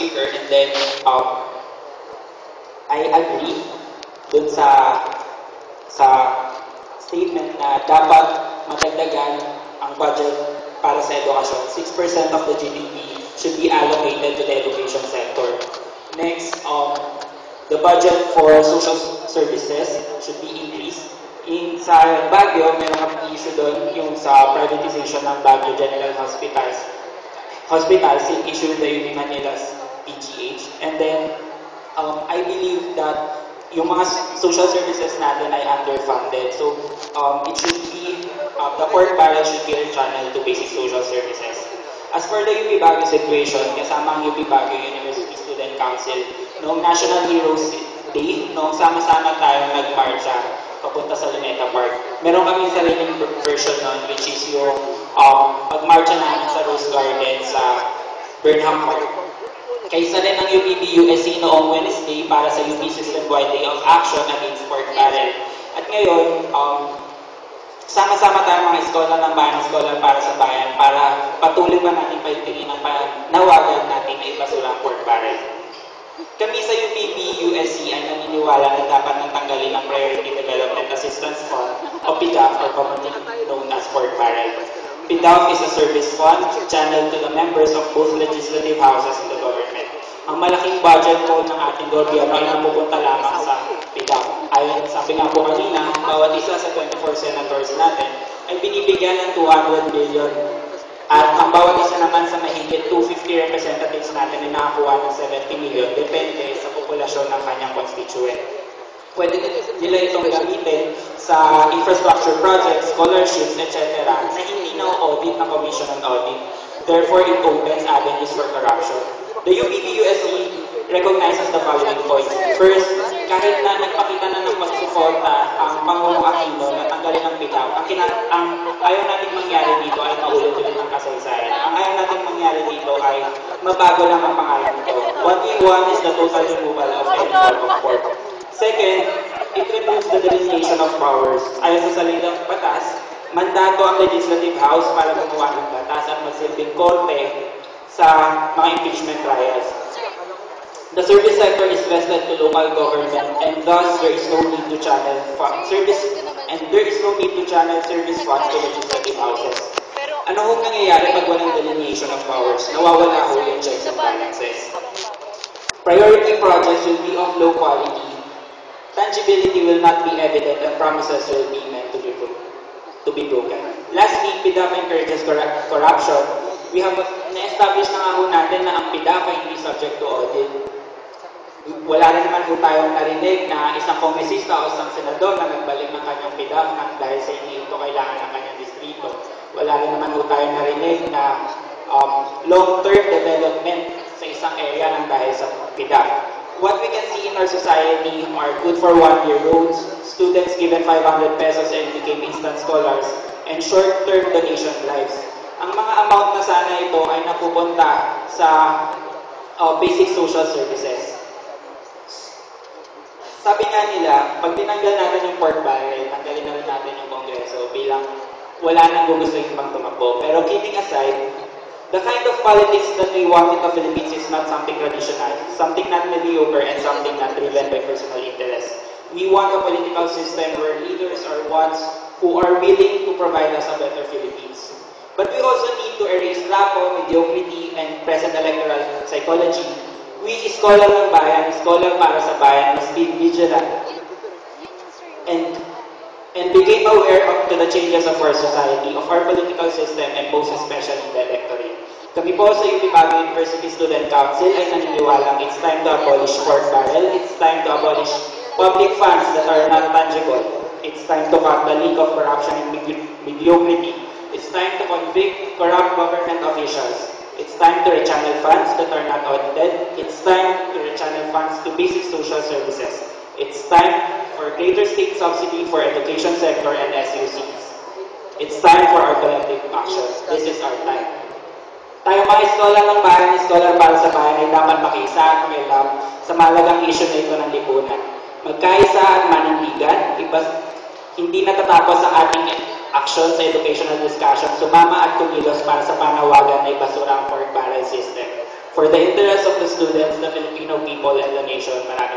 speaker, and then I agree dun sa statement na dapat madagdagan ang budget para sa edukasyon. 6% of the GDP should be allocated to the education sector. Next, the budget for social services should be increased. Sa Baguio, meron kami issue doon yung sa privatization ng Baguio General Hospitals, issue the UP Manila's PGH. And then, I believe that yung mga social services natin ay underfunded. So, it should be, the pork barrel should be rechanneled to basic social services. As for the UP Baguio situation, kasama ang UP Baguio University Student Council, noong National Heroes Day, noong sama-sama tayong nagmarcha papunta sa Luneta Park. Meron kami sariling version nun, which is yung pagmarcha namin sa Rose Garden sa Burnham Park. Kaysa rin ng UPB-USC noong Wednesday para sa UP System-Wide Day of Action against pork barrel. At ngayon, sama-sama tayo mga eskola ng bayan, eskola para sa bayan, para patuloy pa natin paitingin ang panawagan natin na ibasura ang pork barrel. Kami sa UPB-USC ay naniniwala na dapat natanggalin ang Priority Development Assistance Fund o PDAF or commonly known as pork barrel. PDAF is a service fund channeled to the members of both legislative houses in the government. Ang malaking budget po ng ating gobyerno ay napupunta lamang sa PDAF. Ayon sabi nga po kanina, bawat isa sa 24 senators natin ay binibigyan ng 200 billion. At ang bawat isa naman sa mahigit 250 representatives natin ay nakakuha ng 70 million, depende sa populasyon ng kanyang constituent. Pwede nila itong gamitin sa infrastructure projects, scholarships, etc. na hindi na-audit ng Commission on Audit. Therefore, it opens avenues for corruption. The UPB-USC recognizes the following points. First, kahit na nagpakita na ng pagsuporta ang Pangulong Aquino na tanggalin ang PDAF, ang ayaw natin mangyari dito ay maulit-ulit ng kasaysayan. Ang ayaw natin mangyari dito ay mabago lang ang pangalan nito. What we want is the total removal of any form of pork. Second, it removes the delineation of powers. Ayon sa saligang batas, mandato ang Legislative House para gumawa ng batas at magsilbing korte sa mga impeachment trials. The service sector is vested to local government, and thus there is no need to channel service funds to legislative houses. Ano hong nangyayari pag walang delineation of powers? Nawawala ho yung checks and balances. Priority projects will be of low quality. Tangibility will not be evident, and promises will be meant to be broken. Lastly, PDAF encourages corruption. We have na-establish na nga ho natin na ang PDAF ay hindi subject to audit. Wala rin naman po tayong narinig na isang kongresista o isang senador na nagbalik ng kanyang PDAF dahil sa hindi ito kailangan ng kanyang distrito. Wala rin naman po tayong narinig na long-term development sa isang area ng dahil sa PDAF. What we can see in our society are good for one-year roads, students given 500 pesos and became instant scholars, and short-term donation drives. Ang mga amount na sana ito ay napupunta sa basic social services. Sabi nga nila, pag tinanggal natin yung pork barrel, tanggalin na rin natin yung Kongreso bilang wala nang gusto yung pang tumakbo. Pero kidding aside, the kind of politics that we want in the Philippines is not something traditional, something not mediocre, and something not driven by personal interest. We want a political system where leaders are ones who are willing to provide us a better Philippines. But we also need to erase rapo, mediocrity, and present electoral psychology. We, scholar ng bayan, scholar para sa bayan, must be vigilant and became aware of the changes of our society, of our political system, and most especially the electorate. Kami po sa UP Baguio University Student Council ay naniniwalang it's time to abolish pork barrel, it's time to abolish public funds that are not tangible, it's time to cut the leak of corruption and mediocrity, it's time to convict corrupt government officials. It's time to rechannel funds that are not audited. It's time to rechannel funds to basic social services. It's time for greater state subsidy for education sector and SUCs. It's time for our collective action. This is our time. Tayo mga eskolar ng bayan, eskolar para sa bayan ay dapat makiisa at makialam sa mahalagang issue na ito ng lipunan. Magkaisa at manindigan, hindi natatapos ang ating action sa educational discussion, sumama at kumilos para sa panawagan na ibasura ang pork barrel system. For the interest of the students, people and the nation. Maraming